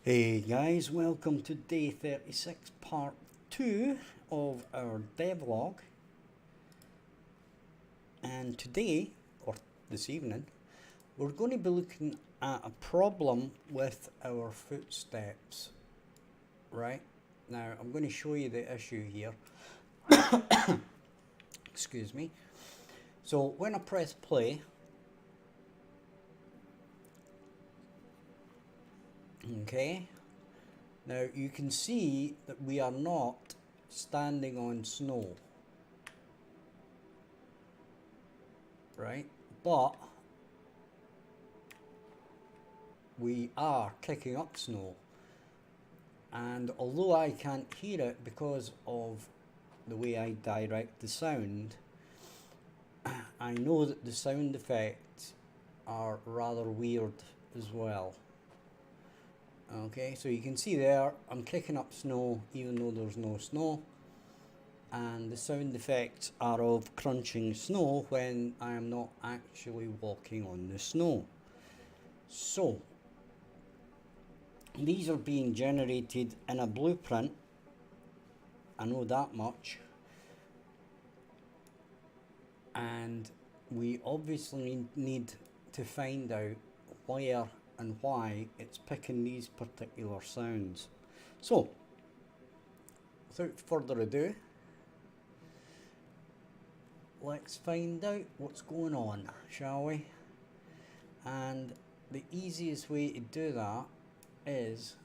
Hey guys, welcome to day 36, part 2 of our devlog. And today, or this evening, we're going to be looking at a problem with our footsteps. Right? Now, I'm going to show you the issue here. Excuse me. So, when I press play, okay, now you can see that we are not standing on snow, right? But we are kicking up snow, and although I can't hear it because of the way I direct the sound, I know that the sound effects are rather weird as well. Okay, so you can see there, I'm kicking up snow even though there's no snow, and the sound effects are of crunching snow when I am not actually walking on the snow. So, these are being generated in a blueprint, I know that much, and we obviously need to find out where and why it's picking these particular sounds. So, without further ado, let's find out what's going on, shall we? And the easiest way to do that is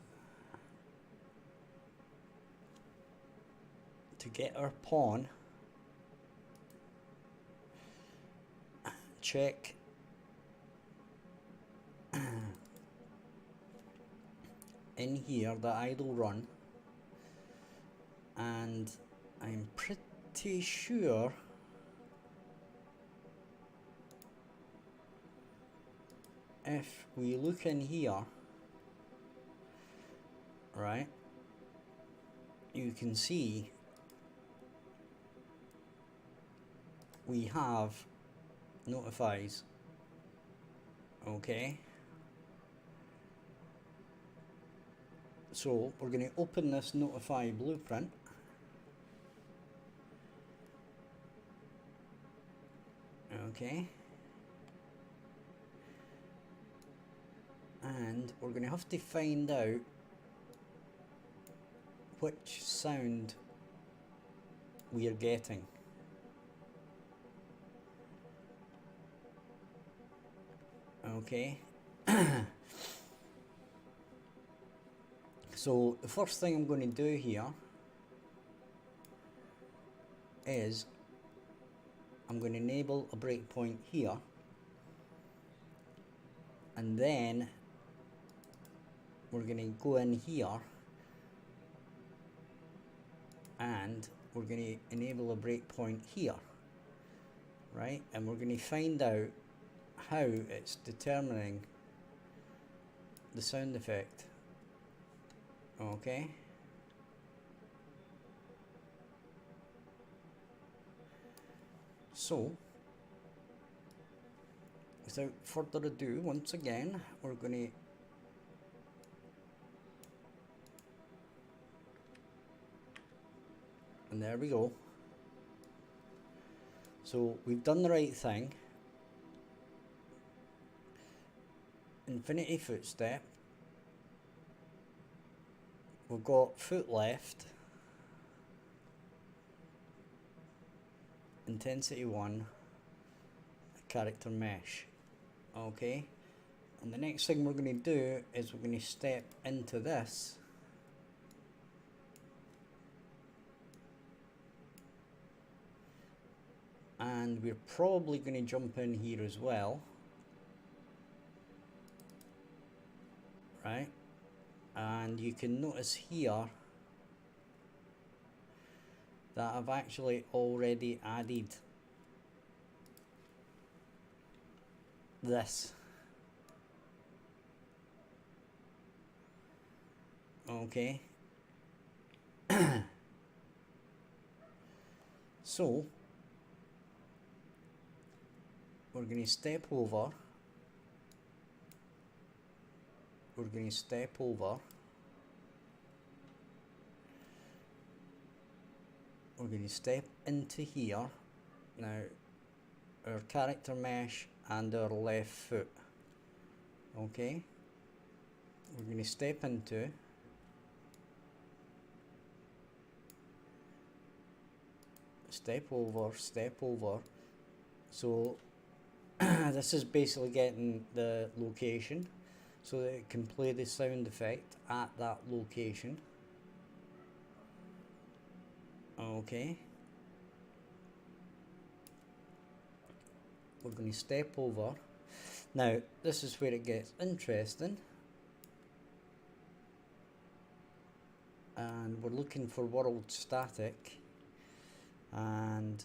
to get our pawn, check in here the idle run, and I'm pretty sure if we look in here, right, you can see we have notifies. Okay, so we're going to open this notify blueprint, okay, and we're going to have to find out which sound we are getting. Okay, so the first thing I'm going to do here is I'm going to enable a breakpoint here, and then we're going to go in here and we're going to enable a breakpoint here, right? And we're going to find out how it's determining the sound effect. Okay, so without further ado, once again we're going to and there we go. So we've done the right thing. Infinity footstep. We've got foot left. Intensity 1. Character mesh. Okay. And the next thing we're going to do is we're going to step into this. And we're probably going to jump in here as well. Right? And you can notice here that I've actually already added this. Okay. So we're going to step over, we're going to step over we're going to step into here. Now, our character mesh and our left foot. Okay, we're going to step into step over, step over. So this is basically getting the location so that it can play the sound effect at that location. Okay, we're going to step over. Now this is where it gets interesting, and we're looking for world static, and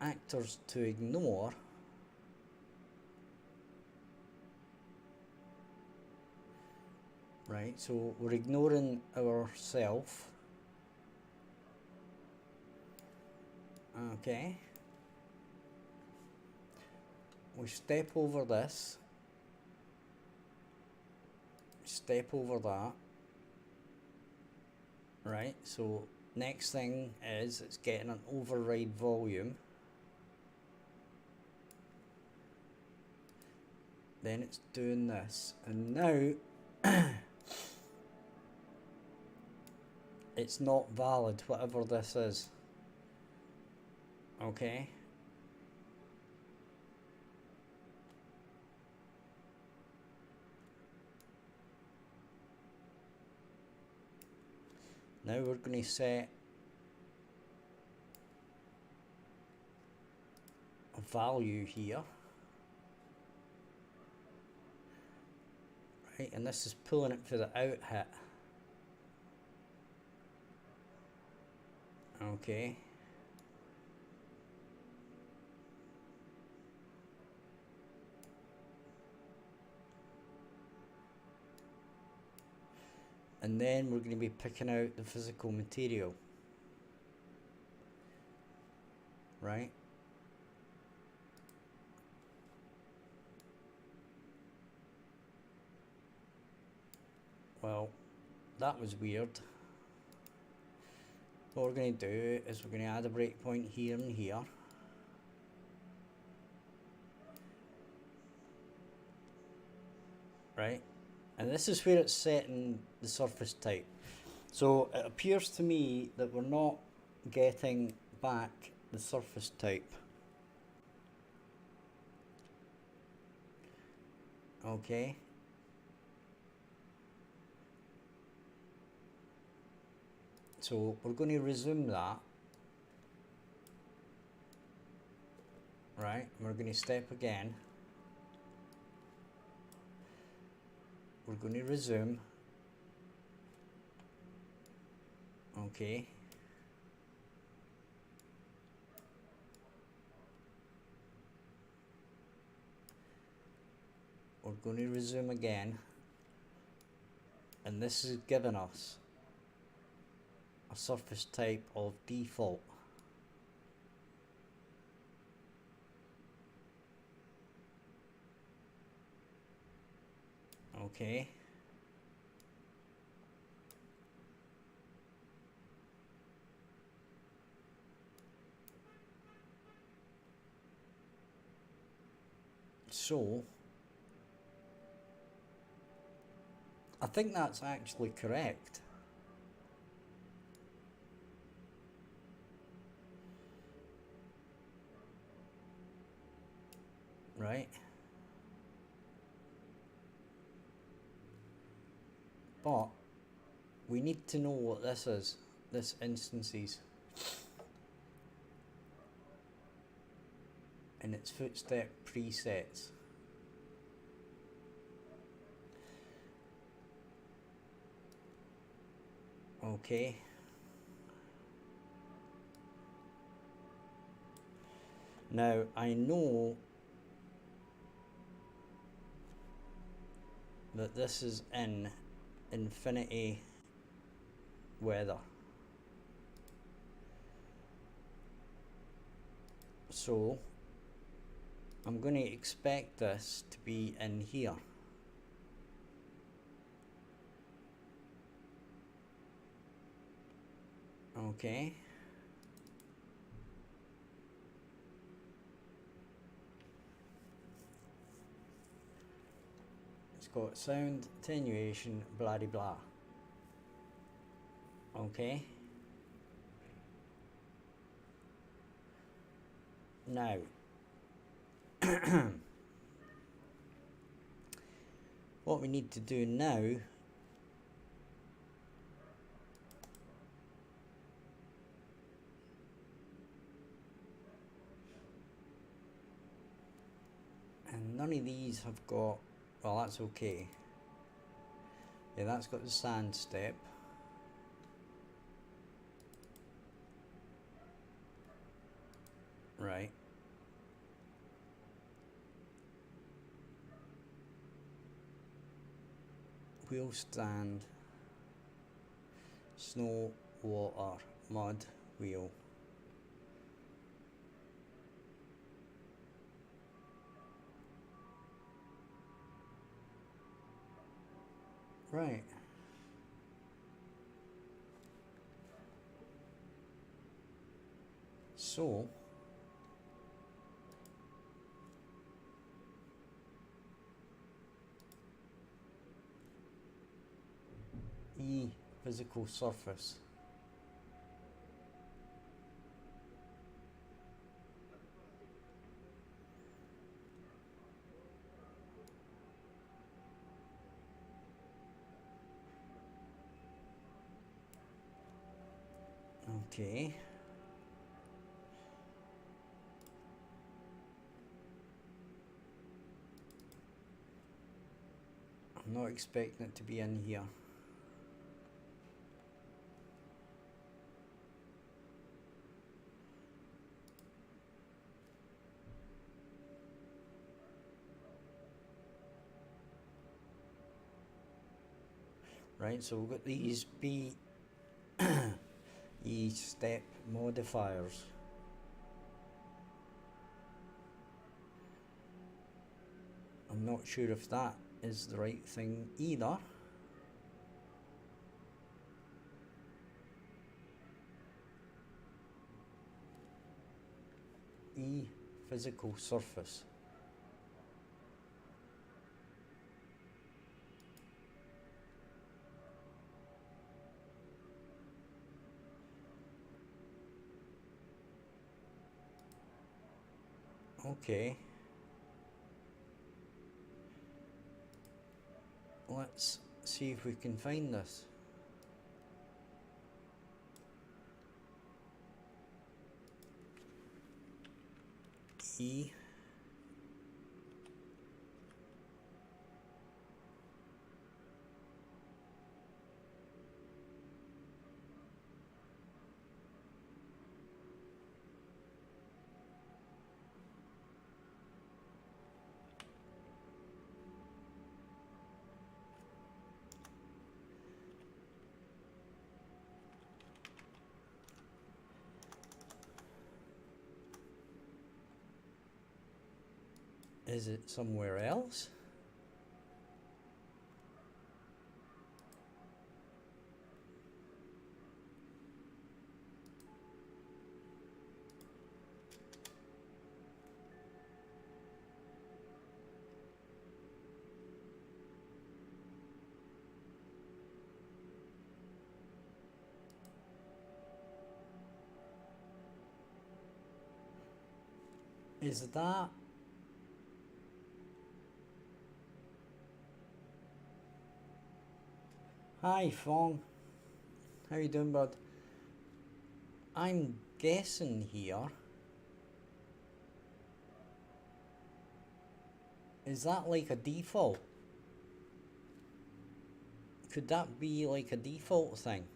actors to ignore. Right, so we're ignoring ourself. Okay, we step over this, step over that. Right, so next thing is it's getting an override volume. Then it's doing this, and now it's not valid, whatever this is. Okay, now we're going to set a value here. Right, and this is pulling it for the out hit. Okay, and then we're going to be picking out the physical material. Right, well, that was weird. What we're going to do is we're going to add a breakpoint here and here. Right, and this is where it's setting the surface type. So it appears to me that we're not getting back the surface type. Okay, so we're going to resume that. Right, we're going to step again. We're going to resume. Okay, we're going to resume again, and this is giving us a surface type of default. Okay, so I think that's actually correct. Right, but we need to know what this is, this instances, and its footstep presets. Okay, now I know that this is in infinity weather, so I'm going to expect this to be in here. Okay. It's got sound, attenuation, blah de blah. Okay. Now, what we need to do now and none of these have got, well, that's okay. Yeah, that's got the sand step. Right. Wheel stand, snow, water, mud, wheel. Right. So, E, physical surface. Okay. I'm not expecting it to be in here. Right, so we've got these B E step modifiers. I'm not sure if that is the right thing either. E, physical surface. Okay. Let's see if we can find this. E. Is it somewhere else? Is that? Hi Fong, how you doing, bud? I'm guessing here. Is that like a default? Could that be like a default thing?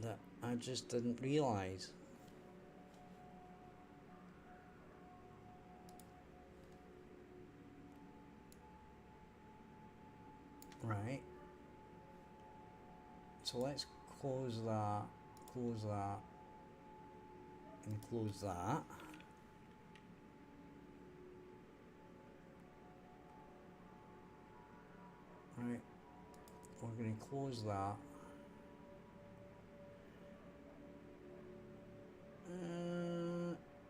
That I just didn't realise. Right. So let's close that, and close that. we're going to close that.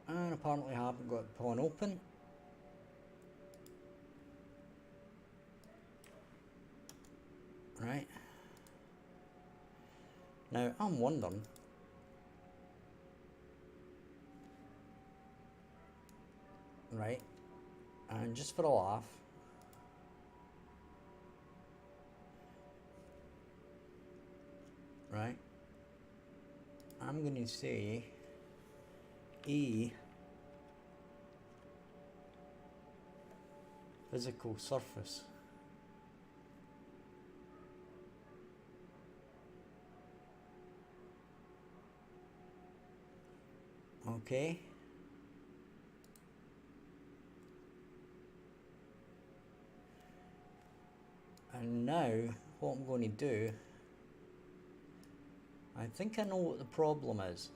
And apparently I haven't got the pawn open. Right. Now I'm wondering, right, and just for a laugh, right, I'm going to say E physical surface. Okay. And now what I'm going to do, I think I know what the problem is.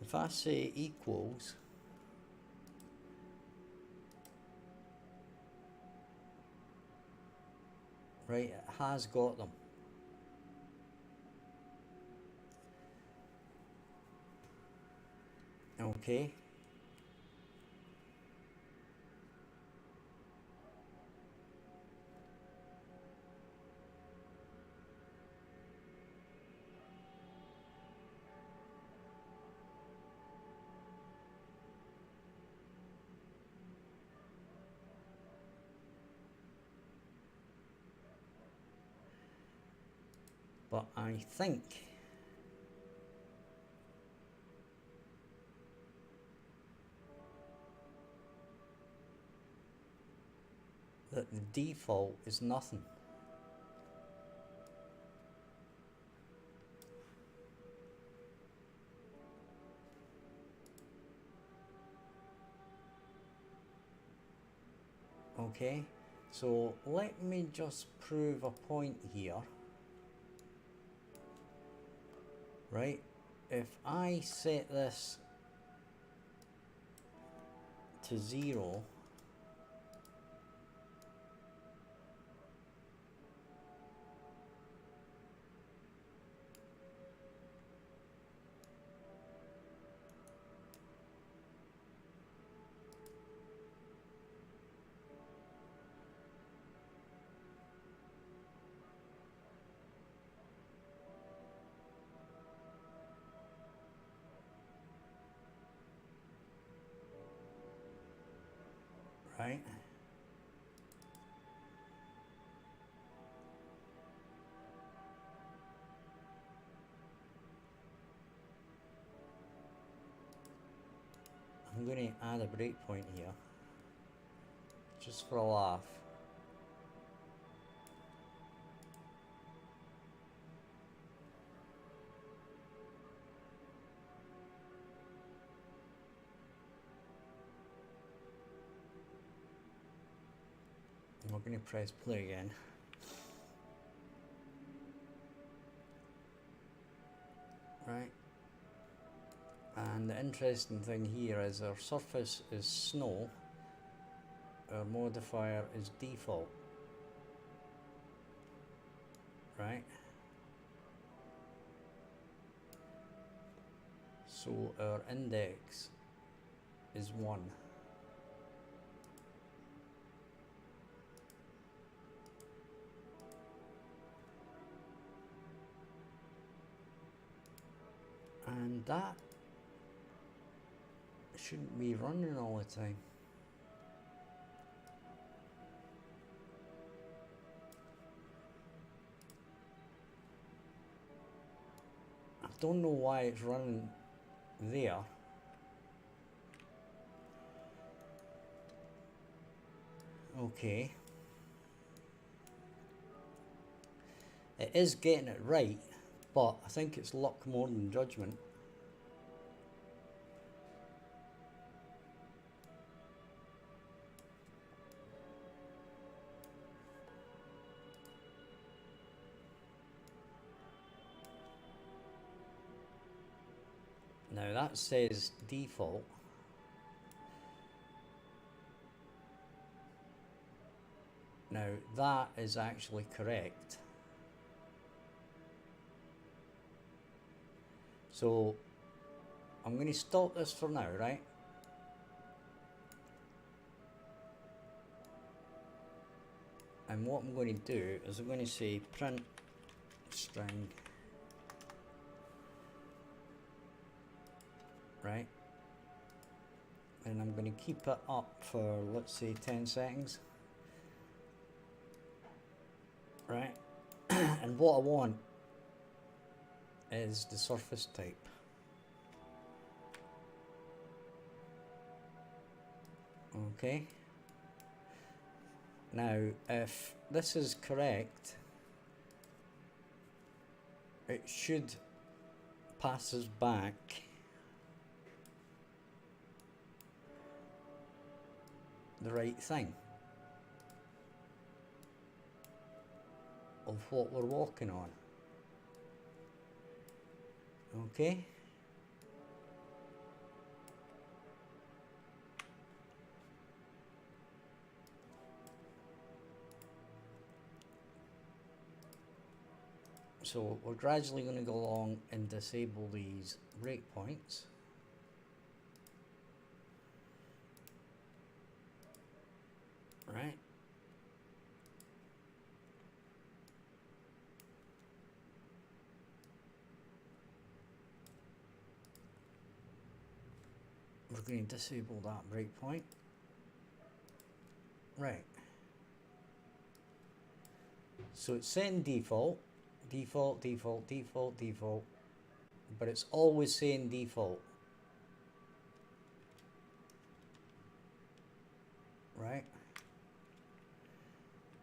If I say equals, right, it has got them. Okay. But I think that the default is nothing. Okay, so let me just prove a point here. Right, if I set this to 0, right? I'm going to add a breakpoint here, just for a laugh. And we're going to press play again. Right. And the interesting thing here is our surface is snow, our modifier is default. Right. So our index is 1. And that shouldn't be running all the time. I don't know why it's running there. Okay. It is getting it right, but I think it's luck more than judgment. Now that says default. Now that is actually correct. So I'm going to stop this for now, right? And what I'm going to do is I'm going to say print string, right? And I'm going to keep it up for, let's say, 10 seconds, right? And what I want is the surface type. Okay. Now, if this is correct, it should pass us back the right thing of what we're walking on. Okay. So we're gradually going to go along and disable these breakpoints. Right. We're going to disable that breakpoint. Right. So it's saying default, default, default, default, default, but it's always saying default. Right.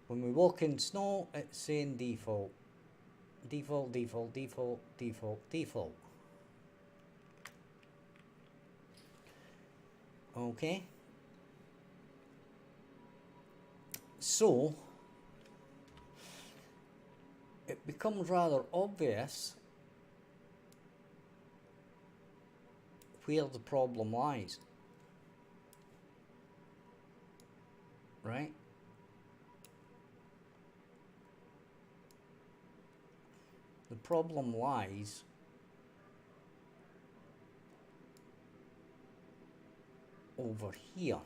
When we walk in snow, it's saying default. Default, default, default, default, default. Okay. So it becomes rather obvious where the problem lies. Right? The problem lies over here.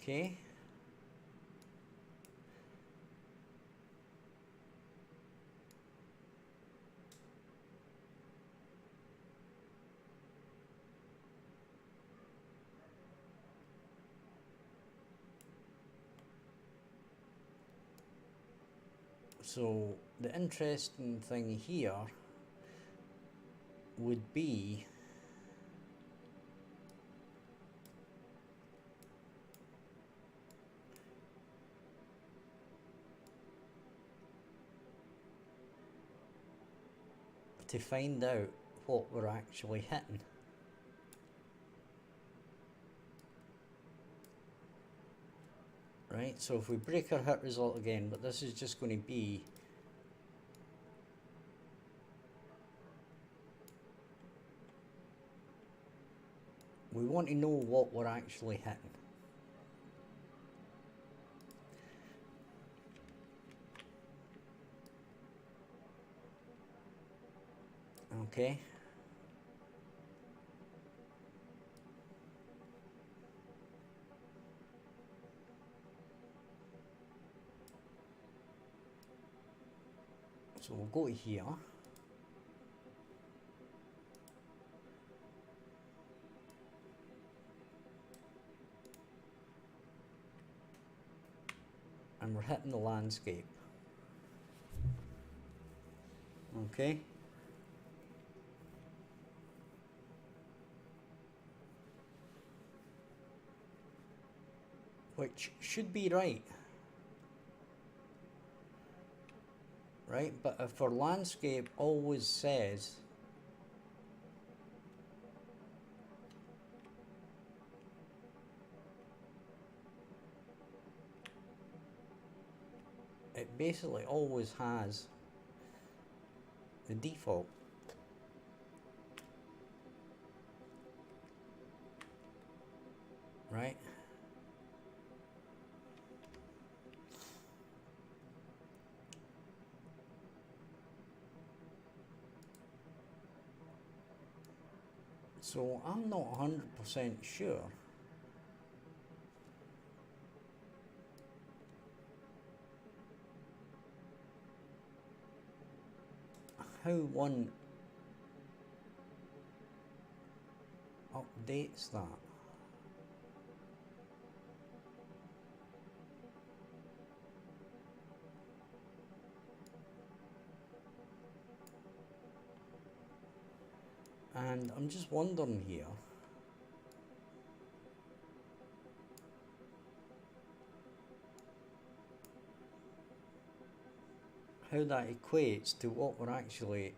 Okay. So the interesting thing here would be to find out what we're actually hitting. Right, so if we break our hit result again, but this is just going to be we want to know what we're actually hitting. Okay. So we'll go to here. And we're hitting the landscape. Okay. Which should be right. Right, but if our landscape always says it basically always has the default. So I'm not 100% sure how one updates that. And I'm just wondering here, how that equates to what we're actually...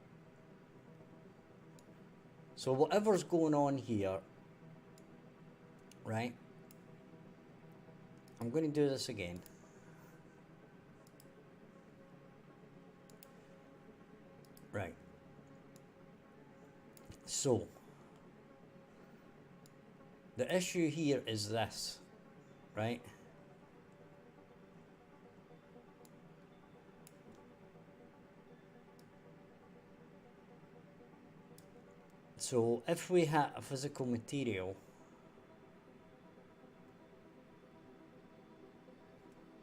So whatever's going on here, right? I'm going to do this again. Right. So the issue here is this, right? So if we had a physical material,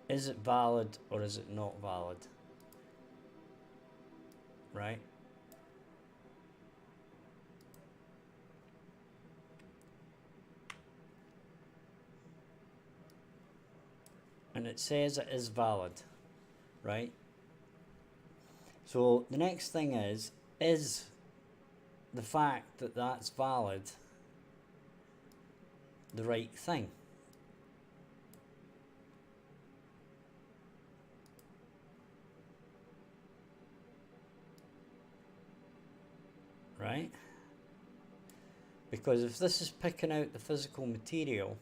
is it valid or is it not valid? Right? And it says it is valid, right? So the next thing is the fact that that's valid the right thing? Right? Because if this is picking out the physical material,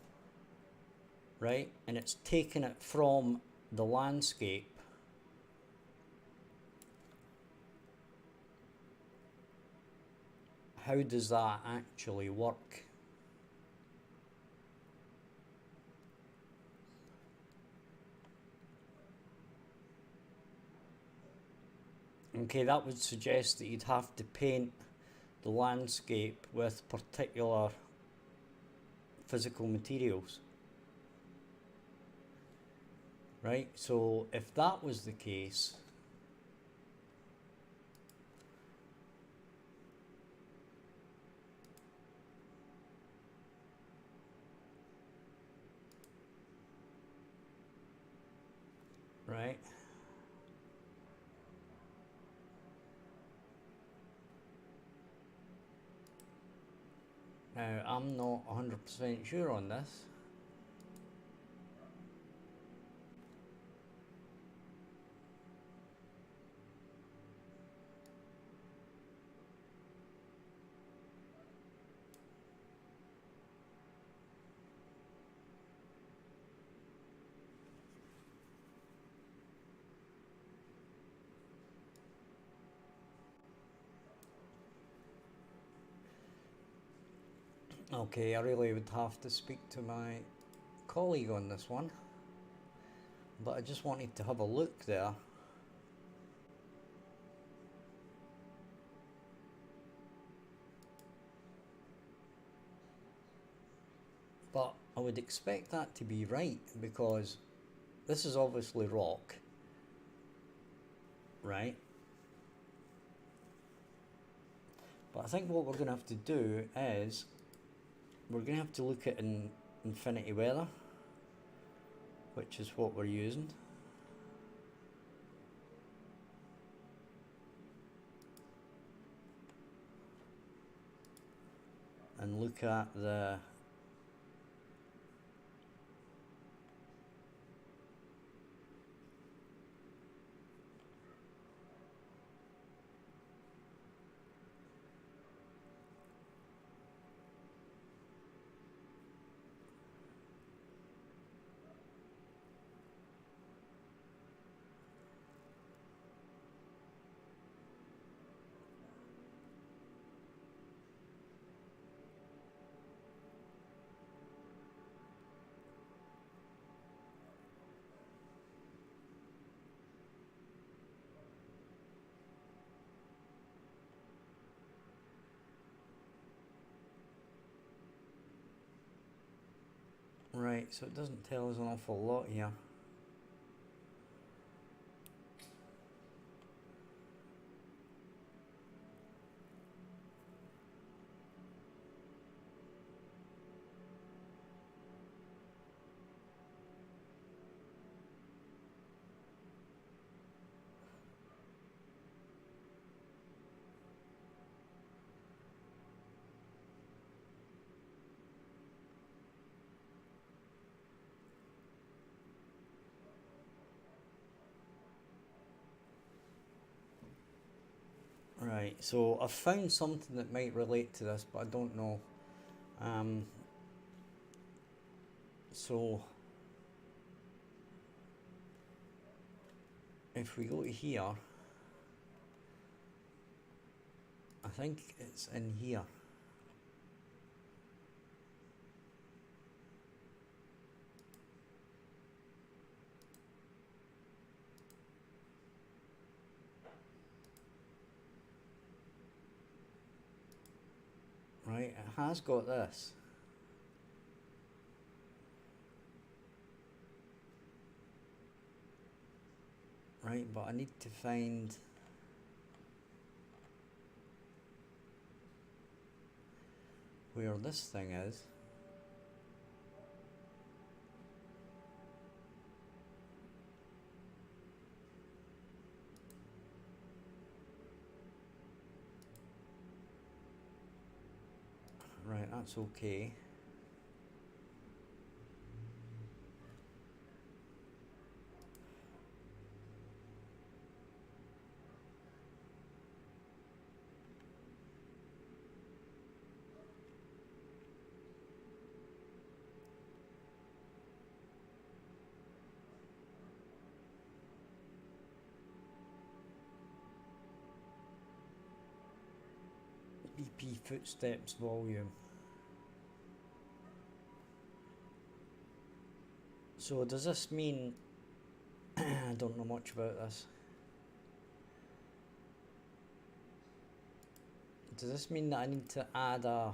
right, and it's taking it from the landscape, how does that actually work? Okay, that would suggest that you'd have to paint the landscape with particular physical materials. Right? So if that was the case, right? Now, I'm not 100% sure on this. Okay, I really would have to speak to my colleague on this one, but I just wanted to have a look there. But I would expect that to be right, because this is obviously rock, right? But I think what we're going to have to do is we're going to have to look at infinity weather, which is what we're using. And look at the Right, so it doesn't tell us an awful lot here. Right, so I've found something that might relate to this, but I don't know. So if we go to here, I think it's in here. Right, it has got this. Right, but I need to find where this thing is. Right, that's okay. BP footsteps volume. So does this mean I don't know much about this. Does this mean that I need to add a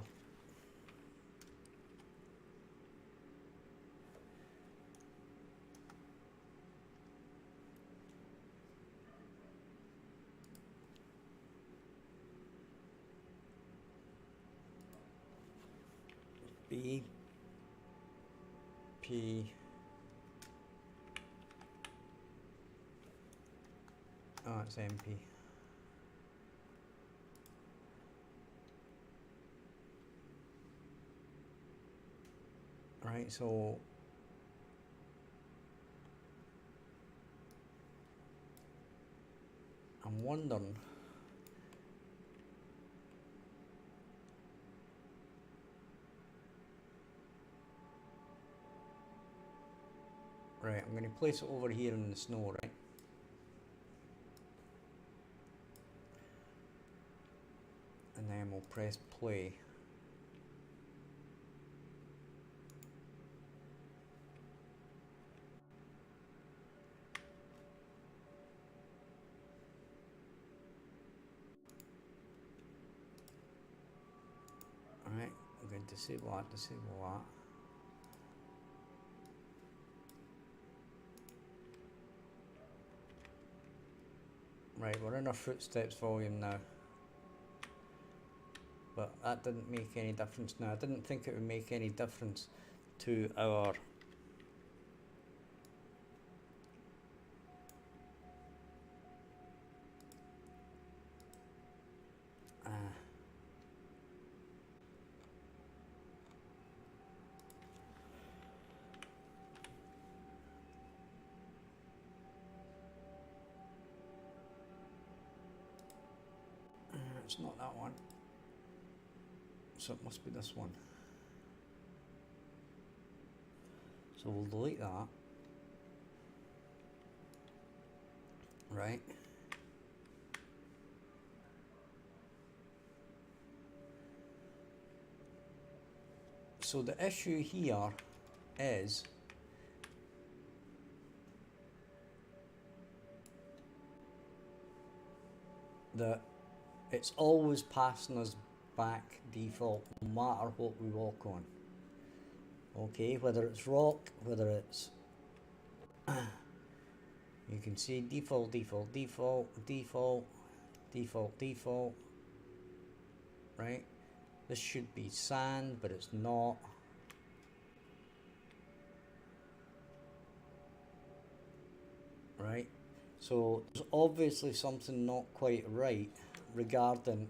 BP? Oh, it's MP. Right, so I'm wondering. Right, I'm going to place it over here in the snow, right? And then we'll press play. Alright, I'm going to disable that, disable that. Right, we're in our footsteps volume now. But that didn't make any difference now. I didn't think it would make any difference to our it's not that one. So it must be this one. So we'll delete that. Right. So the issue here is that it's always passing us back default no matter what we walk on. Okay, whether it's rock, whether it's you can see default, default, default, default, default, default, right? This should be sand, but it's not. Right? So there's obviously something not quite right regarding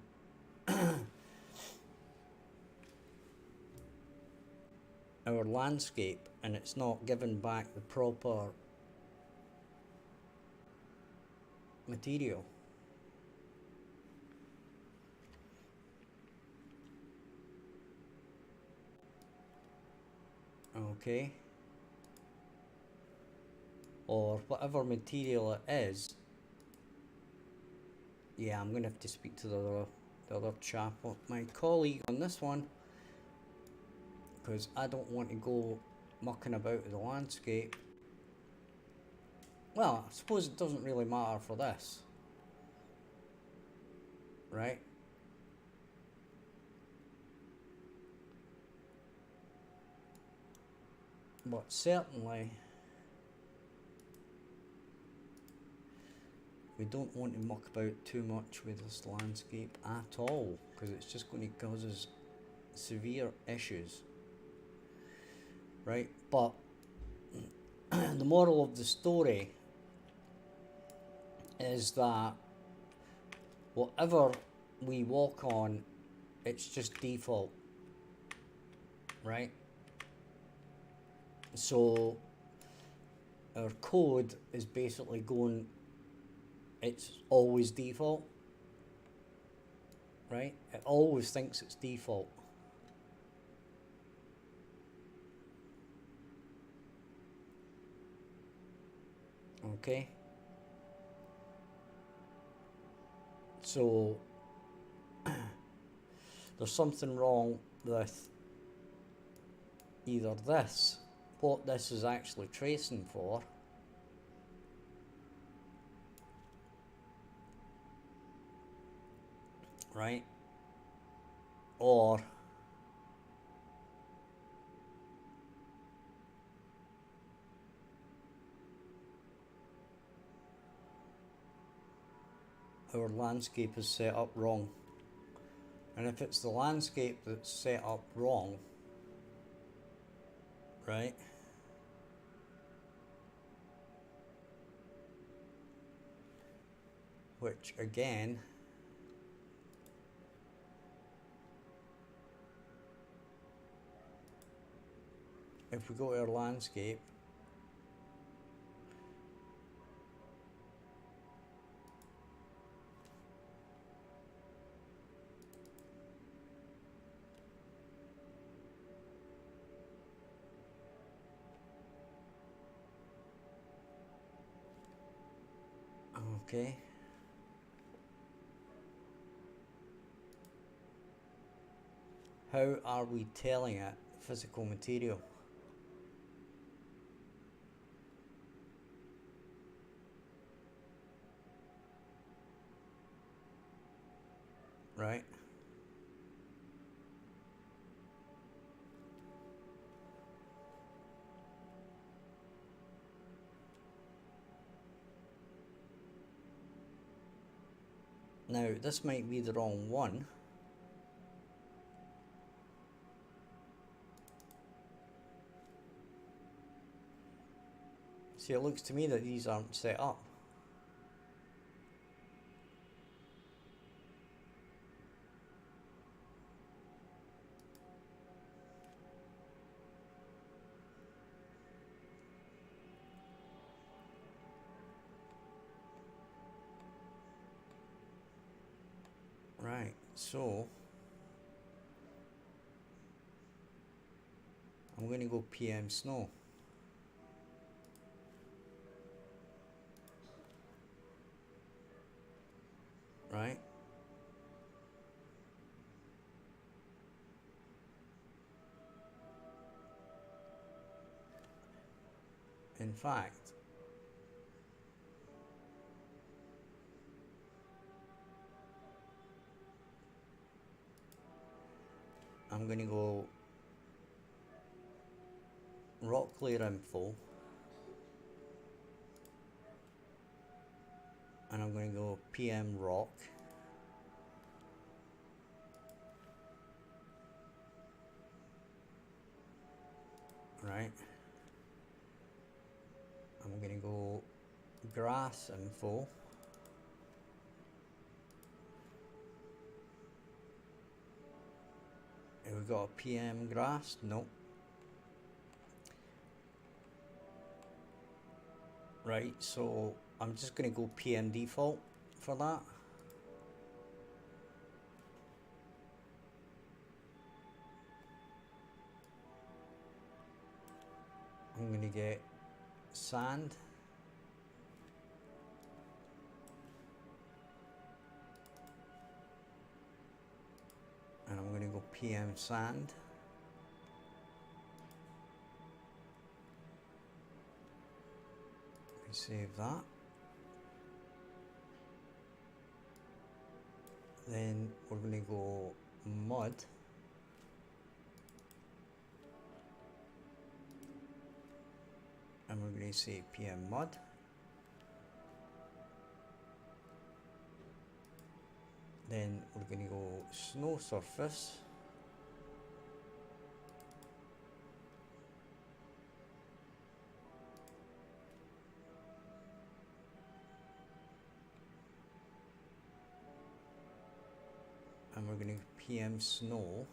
our landscape, and it's not giving back the proper material. Okay, or whatever material it is. Yeah, I'm gonna have to speak to the other chap, my colleague on this one, because I don't want to go mucking about the landscape. Well, I suppose it doesn't really matter for this, right? But certainly we don't want to muck about too much with this landscape at all, because it's just going to cause us severe issues, right? But the moral of the story is that whatever we walk on, it's just default, right? So our code is basically going, it's always default, right? It always thinks it's default. Okay? So there's something wrong with either this, what this is actually tracing for, right? Or our landscape is set up wrong. And if it's the landscape that's set up wrong, right, which again, if we go to our landscape, okay, how are we telling it physical material? Right? Now, this might be the wrong one. See, it looks to me that these aren't set up. Right, so I'm going to go PM snow. Right? In fact, I'm going to go rock layer info, and I'm going to go PM rock. Right. I'm going to go grass info. Have we got a PM grass? Nope. Right, so I'm just going to go PM default for that. I'm going to get sand. And I'm going to go PM sand. Save that. Then we're going to go mud. And we're going to say PM mud. Then we're going to go snow surface. And we're going to PM snow.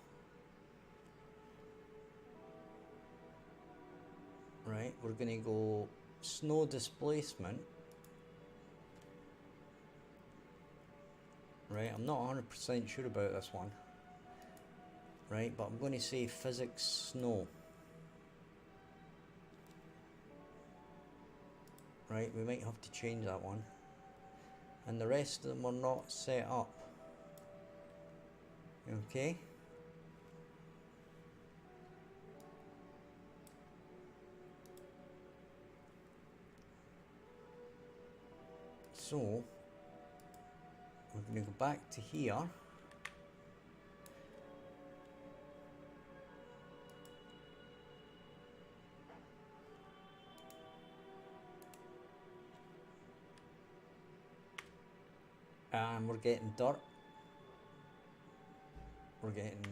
Right, we're going to go snow displacement. Right, I'm not 100% sure about this one. Right, but I'm going to say physics snow. Right, we might have to change that one. And the rest of them are not set up. Okay. So we're going to go back to here. And we're getting dirt. We're getting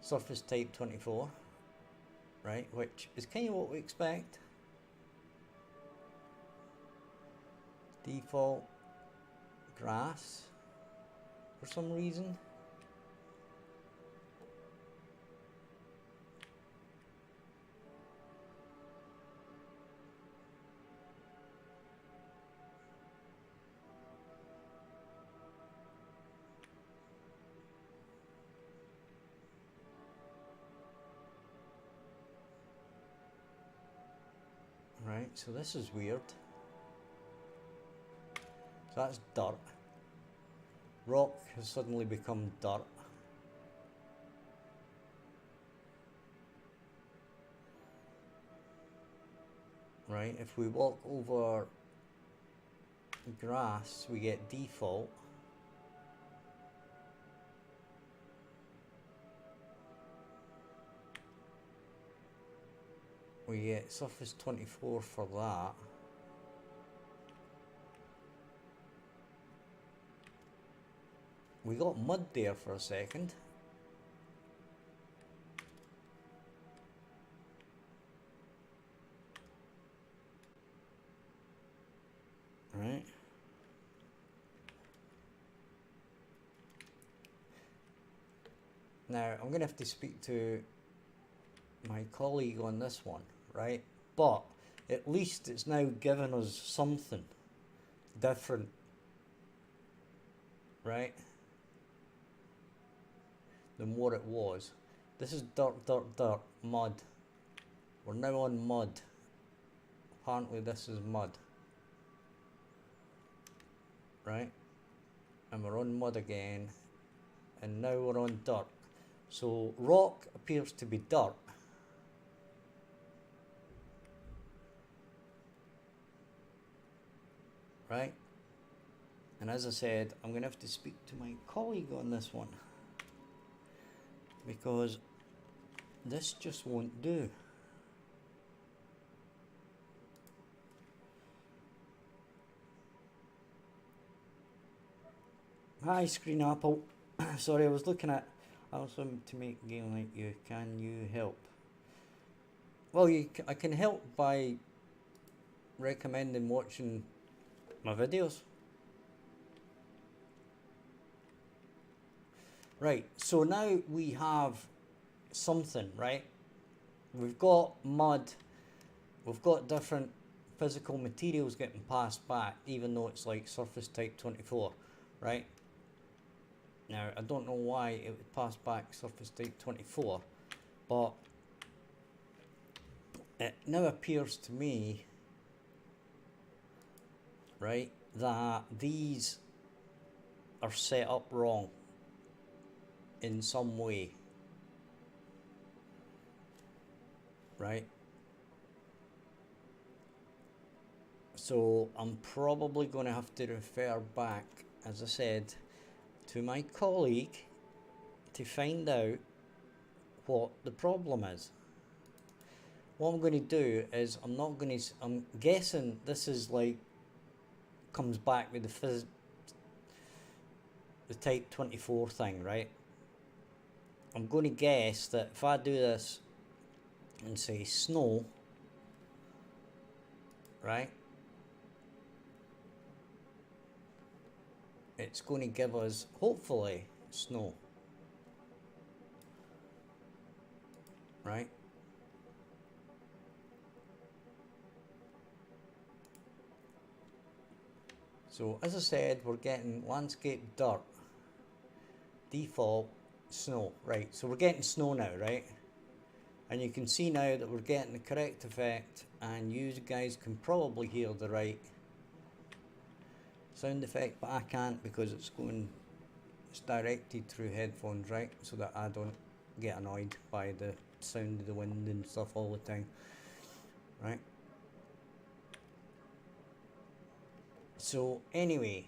surface type 24, right, which is kind of what we expect. Default grass for some reason. Right, so this is weird. So that's dirt. Rock has suddenly become dirt. Right, if we walk over grass, we get default. We get surface 24 for that. We got mud there for a second. Right. Now I'm going to have to speak to my colleague on this one, right? But at least it's now given us something different, right, than what it was. This is dirt, dirt, dirt, mud. We're now on mud. Apparently this is mud, right? And we're on mud again, and now we're on dirt. So rock appears to be dirt. Right? And as I said, I'm going to have to speak to my colleague on this one, because this just won't do. Hi, Screen Apple. Sorry, I was looking at also to make a game like you. Can you help? Well, I can help by recommending watching my videos. Right, so now we have something, right? We've got mud, we've got different physical materials getting passed back, even though it's like surface type 24, right? Now, I don't know why it would pass back surface type 24, but it now appears to me, right, that these are set up wrong in some way, right? So I'm probably going to have to refer back, as I said, to my colleague to find out what the problem is. What I'm going to do is I'm guessing this is like comes back with the type 24 thing, right? I'm going to guess that if I do this and say snow, right, it's going to give us hopefully snow, right? So as I said, we're getting landscape dirt, default snow, right? So we're getting snow now, right? And you can see now that we're getting the correct effect, and you guys can probably hear the right sound effect, but I can't because it's directed through headphones, right? So that I don't get annoyed by the sound of the wind and stuff all the time, right? So anyway,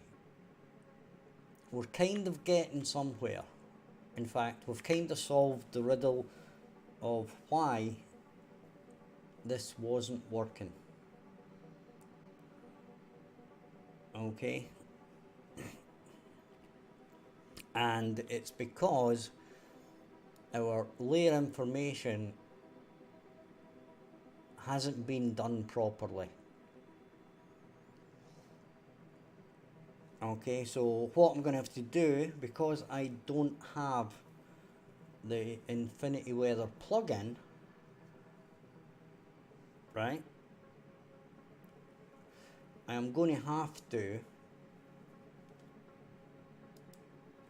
we're kind of getting somewhere. In fact, we've kind of solved the riddle of why this wasn't working. Okay? And it's because our layer information hasn't been done properly. Okay, so what I'm going to have to do, because I don't have the Infinity Weather plugin, right, I am going to have to,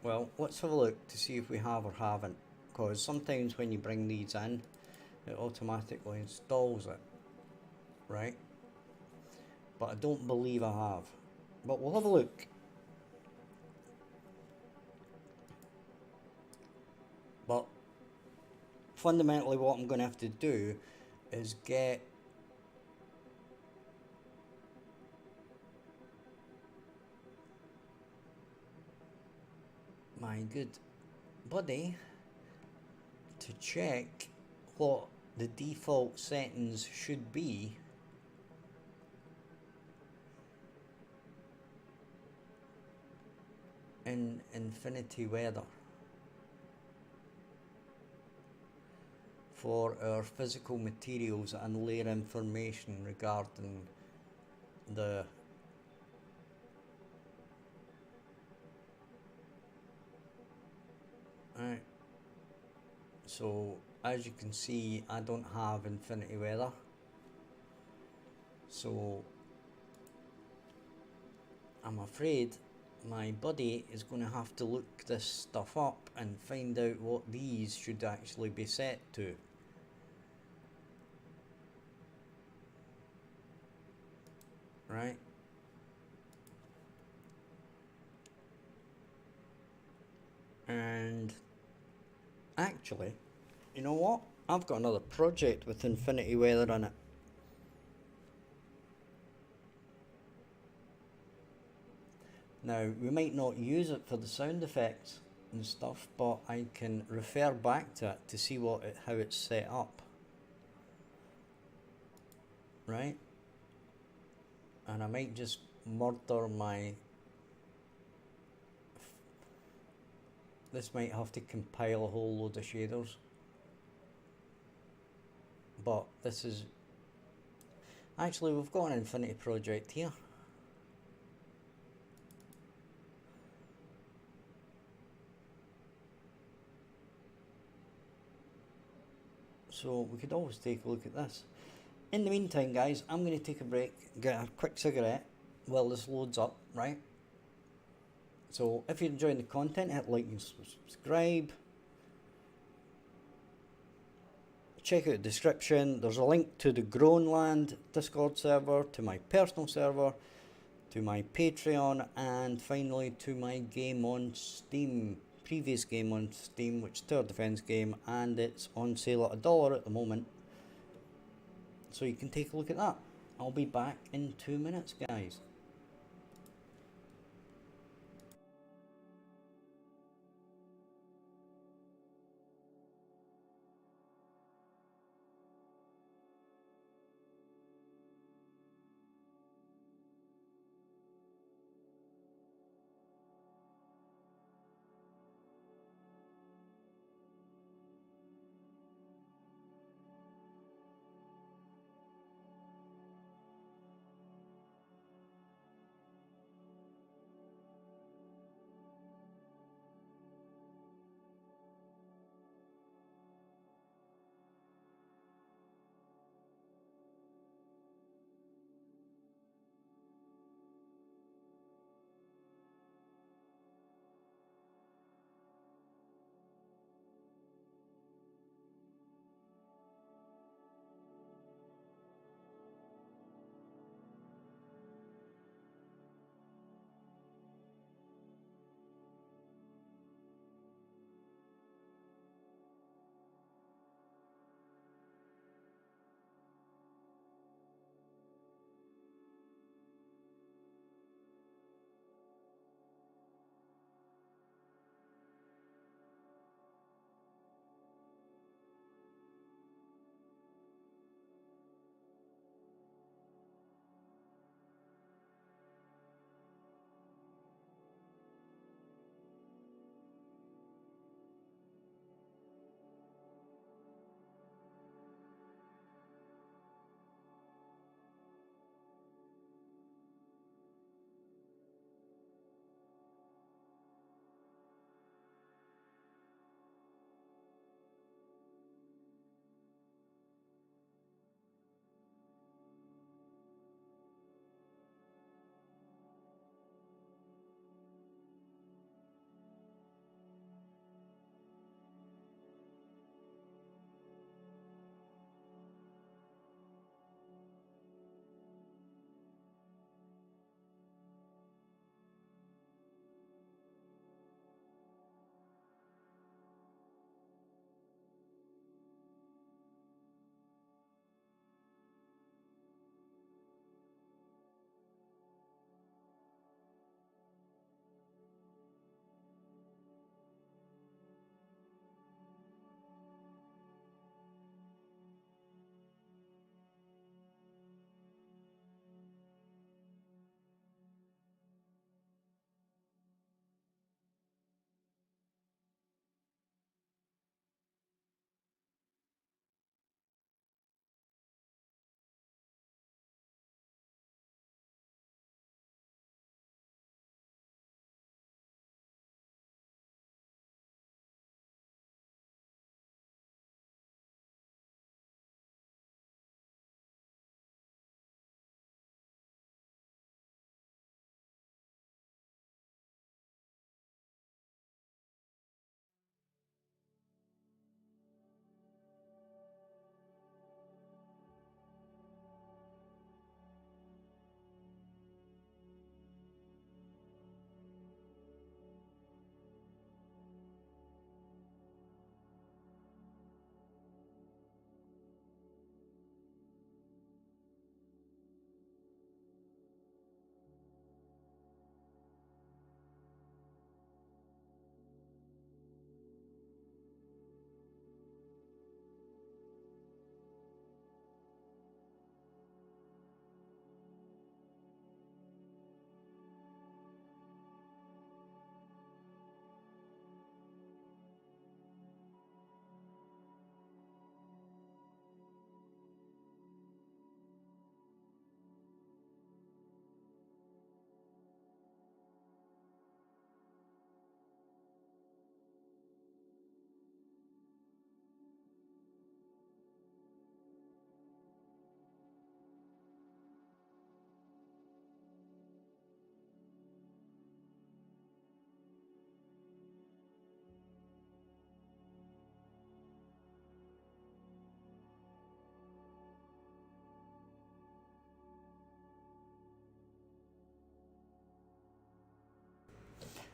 well, let's have a look to see if we have or haven't, because sometimes when you bring these in, it automatically installs it, right, but I don't believe I have, but we'll have a look. But fundamentally what I'm going to have to do is get my good buddy to check what the default settings should be in Infinity Weather for our physical materials and layer information regarding the right. So as you can see, I don't have Infinity Weather, so I'm afraid my buddy is going to have to look this stuff up and find out what these should actually be set to. Right? And actually, you know what? I've got another project with Infinity Weather in it. Now, we might not use it for the sound effects, and stuff, but I can refer back to it to see how it's set up, right? And I might just murder my. This might have to compile a whole load of shaders, but this is actually, we've got an Infinity project here. So we could always take a look at this. In the meantime, guys, I'm going to take a break, get a quick cigarette while this loads up, right? So if you're enjoying the content, hit like and subscribe. Check out the description. There's a link to the Groenland Discord server, to my personal server, to my Patreon, and finally to my game on Steam. Previous game on Steam, which is a tower defense game, and it's on sale at $1 at the moment. So you can take a look at that. I'll be back in 2 minutes, guys.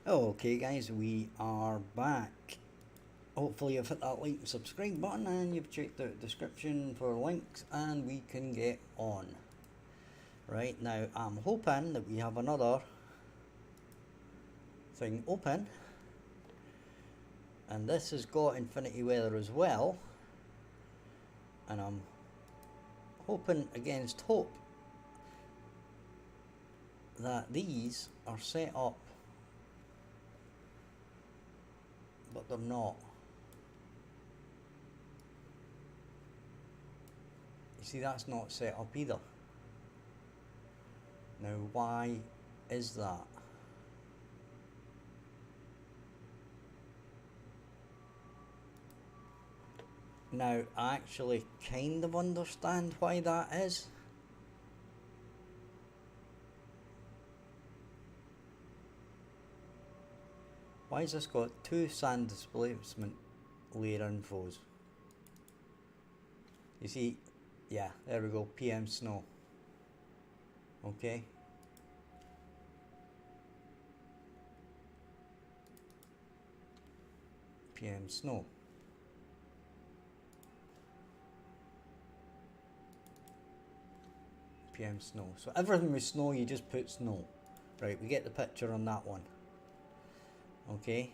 Okay guys, we are back. Hopefully you've hit that like and subscribe button and you've checked the description for links and we can get on. Right, now I'm hoping that we have another thing open. And this has got infinity weather as well. And I'm hoping against hope that these are set up, but they're not. You see, that's not set up either. Now why is that? Now I actually kind of understand why that is. Why has this got 2 sand displacement layer infos? You see, yeah, there we go, PM snow. Okay. PM snow. PM snow. So everything with snow, you just put snow. Right, we get the picture on that one. Okay.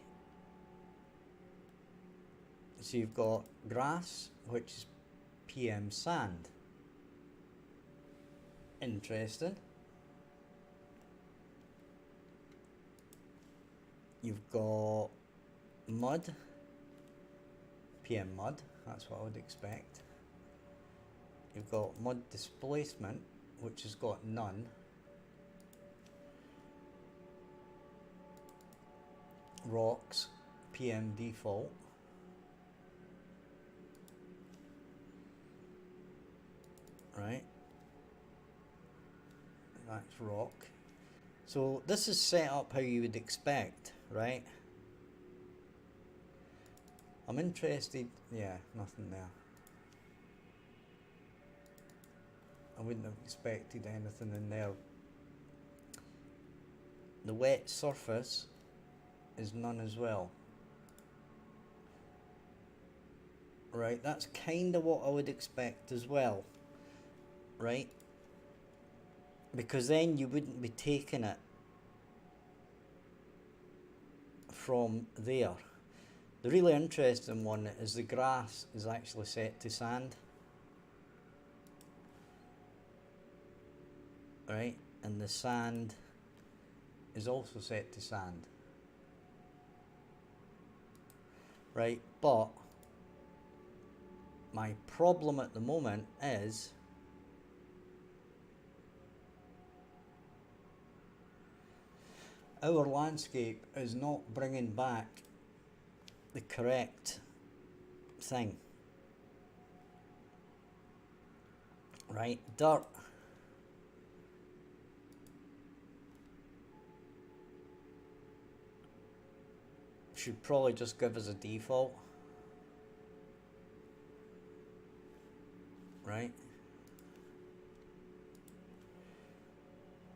So you've got grass, which is PM sand. Interesting. You've got mud, PM mud, that's what I would expect. You've got mud displacement, which has got none. Rocks, PM default. Right. That's rock. So this is set up how you would expect, right? I'm interested, yeah, nothing there. I wouldn't have expected anything in there. The wet surface is none as well. Right, that's kind of what I would expect as well. Right? Because then you wouldn't be taking it from there. The really interesting one is the grass is actually set to sand. Right? And the sand is also set to sand. Right? But my problem at the moment is our landscape is not bringing back the correct thing. Right? Dirt should probably just give us a default. Right?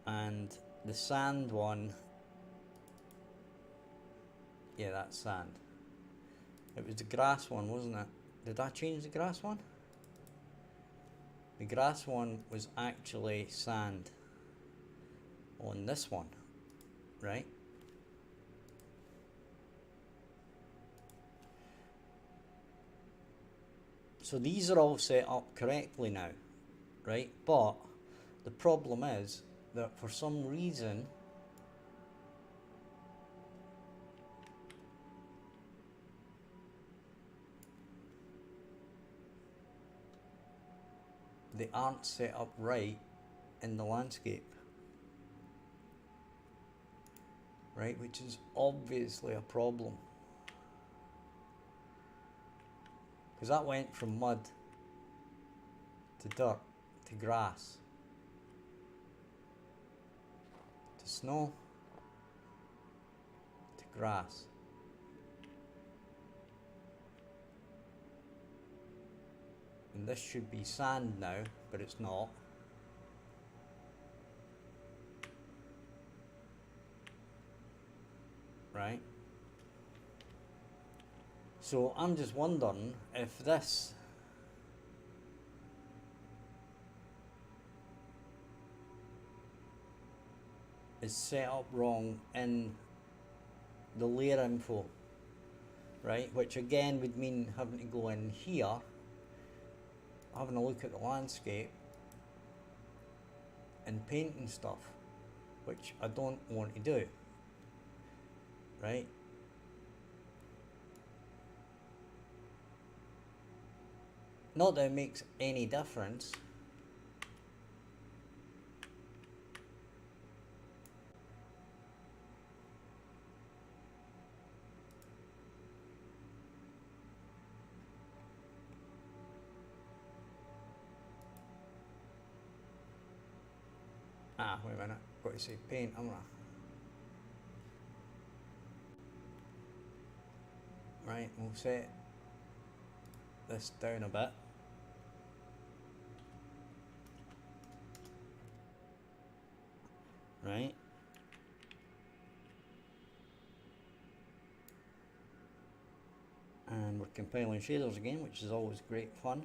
And the sand one, yeah, that's sand. It was the grass one, wasn't it? Did I change the grass one? The grass one was actually sand on this one, right? So these are all set up correctly now, right? But the problem is that for some reason they aren't set up right in the landscape, right? Which is obviously a problem. Because that went from mud to dirt to grass to snow to grass. And this should be sand now, but it's not. right? So I'm just wondering if this is set up wrong in the layer info, right? Which again would mean having to go in here, having a look at the landscape and painting stuff, which I don't want to do, right? Not that it makes any difference. Wait a minute, got to say paint, I'm gonna. Right, we'll set this down a bit. Right. And we're compiling shaders again, which is always great fun.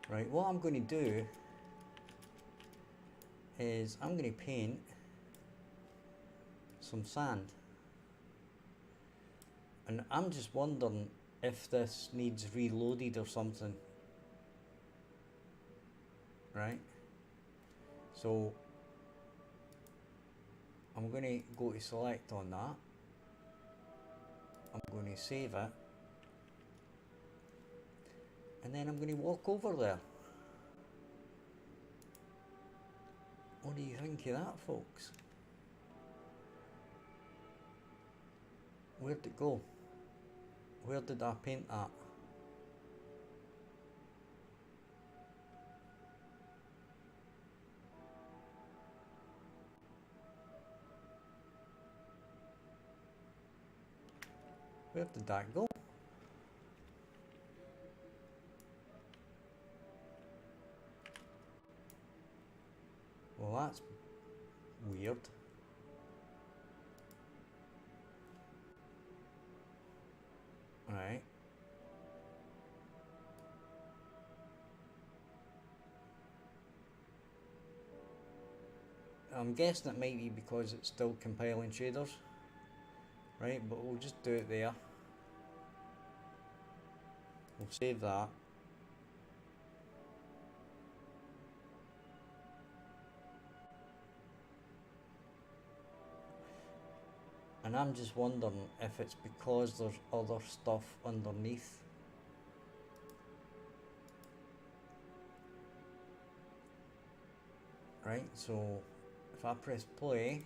Right, what I'm going to do is I'm going to paint some sand. And I'm just wondering if this needs reloaded or something. Right? So I'm going to go to select on that. I'm going to save it. And then I'm going to walk over there. What do you think of that, folks? Where'd it go? Where did I paint that? Where did that go? Well, that's weird. Right. I'm guessing it might be because it's still compiling shaders. Right, but we'll just do it there. We'll save that. And I'm just wondering if it's because there's other stuff underneath. Right, so if I press play,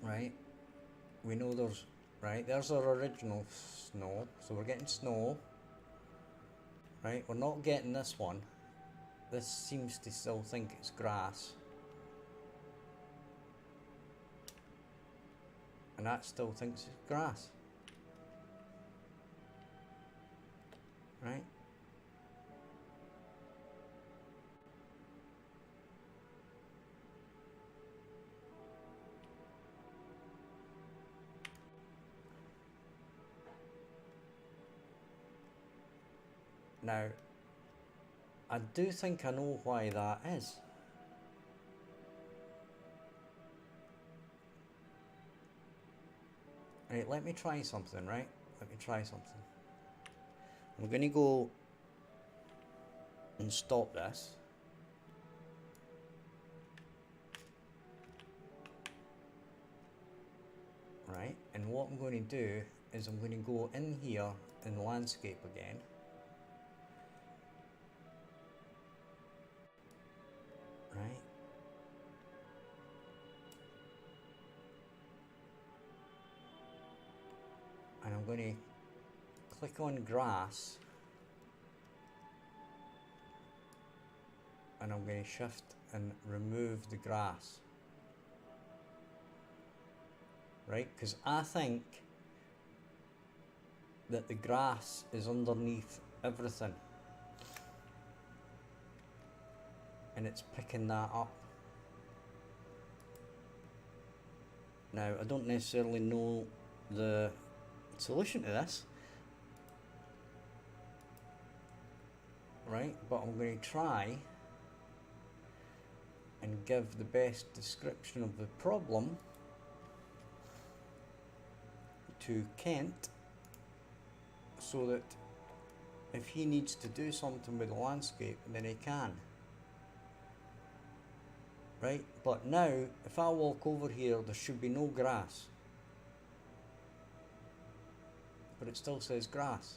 right, we know there's, right, there's our original snow, so we're getting snow, right, we're not getting this one. This seems to still think it's grass. And that still thinks it's grass. Right? Now, I do think I know why that is. Right, let me try something, right? Let me try something. I'm going to go and stop this. Right, and what I'm going to do is I'm going to go in here in landscape again. Right. And I'm going to click on grass. And I'm going to shift and remove the grass. Right, because I think that the grass is underneath everything. and it's picking that up. Now, I don't necessarily know the solution to this, right, but I'm going to try and give the best description of the problem to Kent, so that if he needs to do something with the landscape, then he can. Right, but now if I walk over here, there should be no grass, but it still says grass.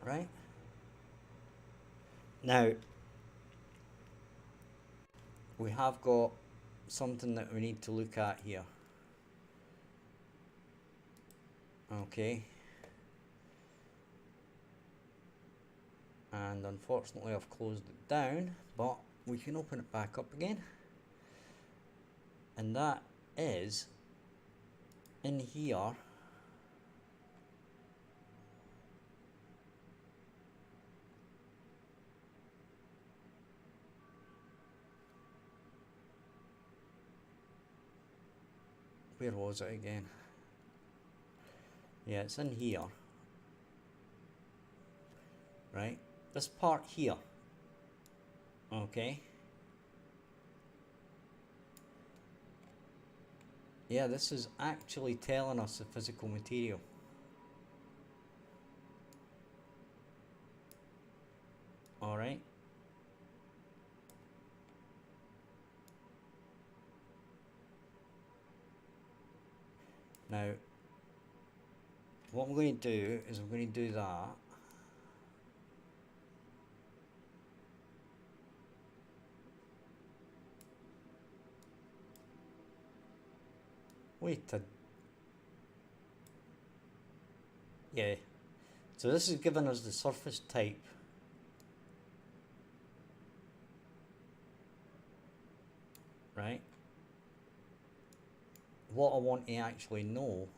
Right? Now, we have got something that we need to look at here. Okay. And unfortunately I've closed it down, but we can open it back up again. And that is in here. Where was it again? Yeah, it's in here. Right? This part here. Okay. Yeah, this is actually telling us the physical material. Alright. Now, what I'm going to do is I'm going to do that. Wait a... Yeah. So this is giving us the surface type. Right? What I want to actually know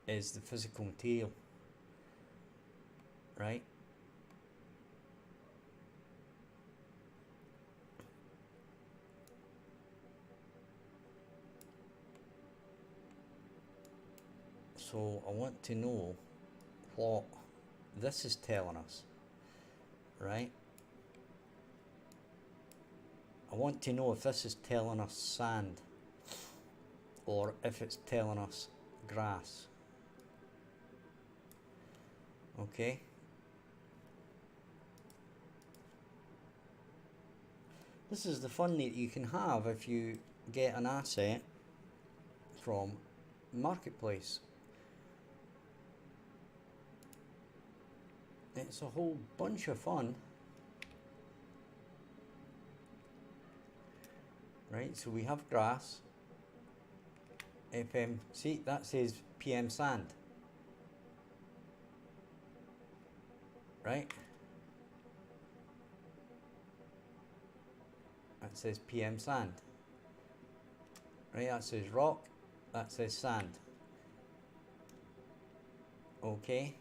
is the physical material. Right? So I want to know what this is telling us. Right? I want to know if this is telling us sand, or if it's telling us grass. Okay. This is the fun that you can have if you get an asset from Marketplace. It's a whole bunch of fun. Right, so we have grass. FM, see, that says PM sand. Right? That says PM sand. Right, that says rock. That says sand. Okay.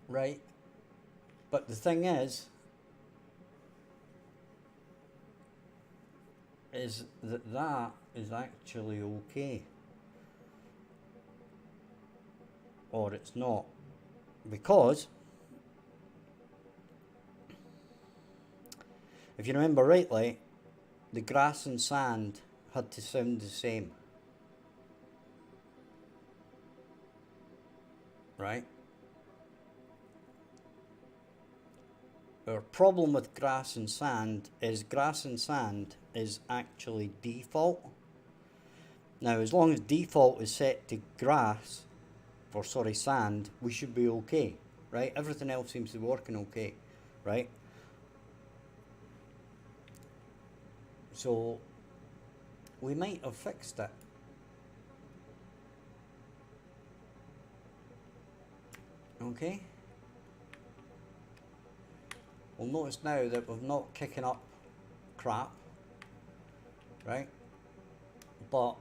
Right, but the thing is that that is actually okay, or it's not, because if you remember rightly, the grass and sand had to sound the same, right? Our problem with grass and sand is actually default. Now, as long as default is set to grass, or sorry, sand, we should be okay, right? Everything else seems to be working okay, right? So we might have fixed it. Okay. We'll notice now that we're not kicking up crap, right? But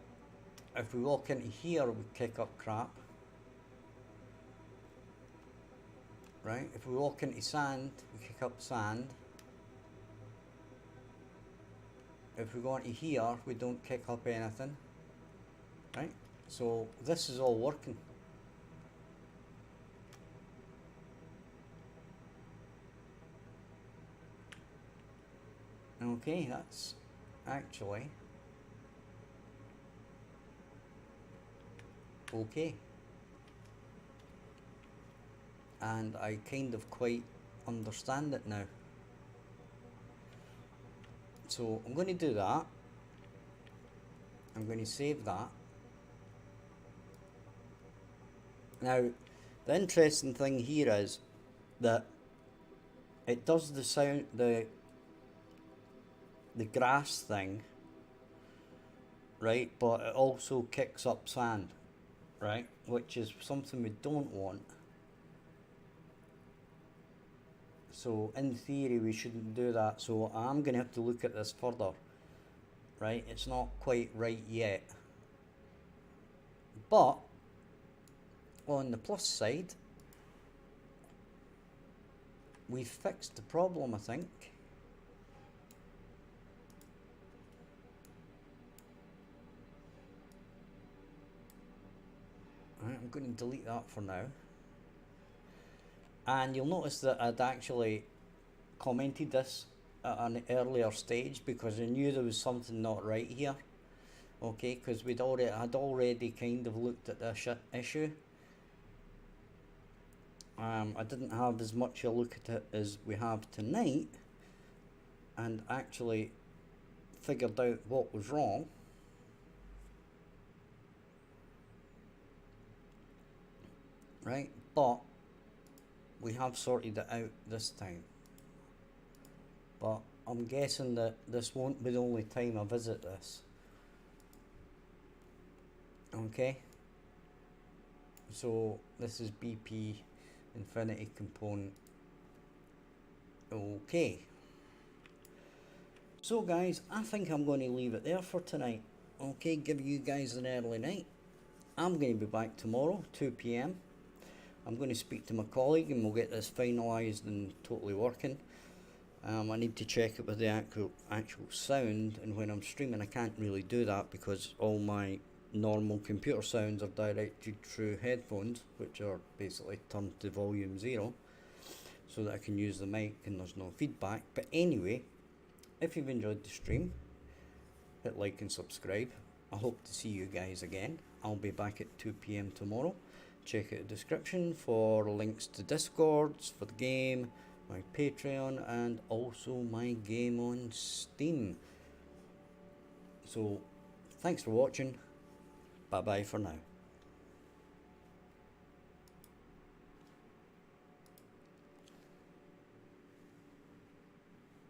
if we walk into here, we kick up crap, right? If we walk into sand, we kick up sand. If we go into here, we don't kick up anything, right? So this is all working. Okay, that's actually okay. And I kind of quite understand it now. So I'm going to do that. I'm going to save that. Now, the interesting thing here is that it does the sound, the grass thing, right? But it also kicks up sand, right? Which is something we don't want. So in theory we shouldn't do that. So I'm going to have to look at this further, right? It's not quite right yet. But on the plus side, we've fixed the problem, I think. Right, I'm going to delete that for now. And you'll notice that I'd actually commented this at an earlier stage because I knew there was something not right here. Okay, because I'd already kind of looked at this issue. I didn't have as much a look at it as we have tonight, and actually figured out what was wrong. Right, but we have sorted it out this time. But I'm guessing that this won't be the only time I visit this. Okay, so this is BP Infinity component. Okay, so guys, I think I'm going to leave it there for tonight. Okay, give you guys an early night. I'm going to be back tomorrow, 2 p.m. I'm going to speak to my colleague and we'll get this finalised and totally working. I need to check it with the actual sound, and when I'm streaming I can't really do that because all my normal computer sounds are directed through headphones, which are basically turned to volume 0 so that I can use the mic and there's no feedback. But anyway, if you've enjoyed the stream, hit like and subscribe. I hope to see you guys again. I'll be back at 2 p.m. tomorrow. Check out the description for links to Discords for the game, my Patreon, and also my game on Steam. So thanks for watching. Bye bye for now.